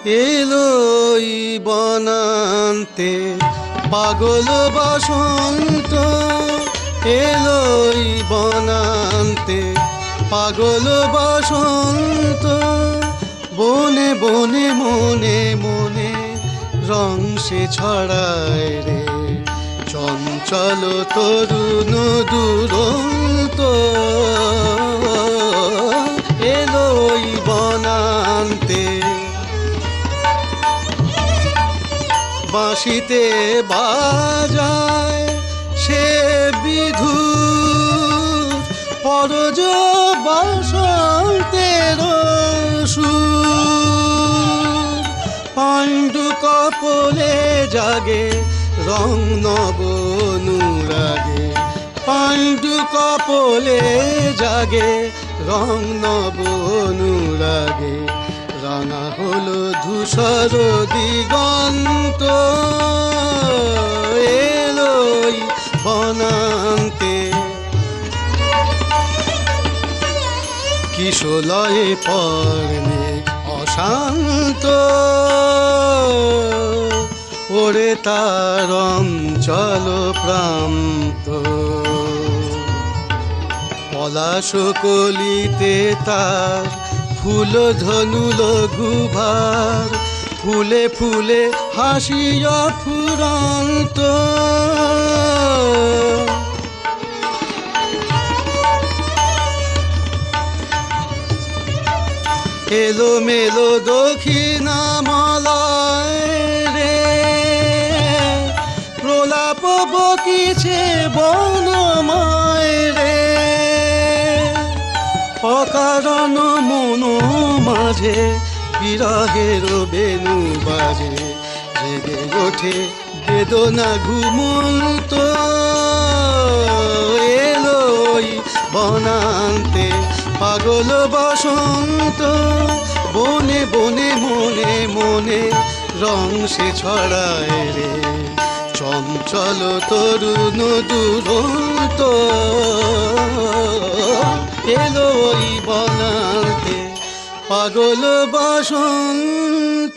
Alloy বনান্তে পাগল বসন্ত, alloy বনান্তে পাগল বসন্ত। বনে বনে মনে মনে রং সে ছড়ায় রে, চঞ্চল তরুণ দুরন্ত। এলোই বনান্তে বাঁশিতে বাজায় সে বিধুর পরজ বসন্তের সুর। পাণ্ডু কপলে জাগে রং নব অনুরাগে, পাণ্ডু কপলে জাগে রং নব অনুরাগে। রাঙা হলো ধূসর দিগন্ত, এলোই বনান্তে কিশলয়ে পর্ণে অশান্ত। ওরে তার অঞ্চল প্রান্ত, পলাশ কলিতে তার ফুল ধনু লঘুভার। ফুলে ফুলে হাসিয়া ফুরন্ত, এলো মেলো দক্ষিণামলয় রে। প্রলাপ বকিছে বনময় রে, অকারণ মন মাঝে বিরহের বেণু বাজে। জেগে ওঠে বেদনা ঘুমন্ত, এলোই বনান্তে পাগল বসন্ত। বনে বনে মনে মনে রং সে ছড়ায় রে, চঞ্চল তরুণ দুরন্ত। এলোই বনান্তে পাগল বসন্ত।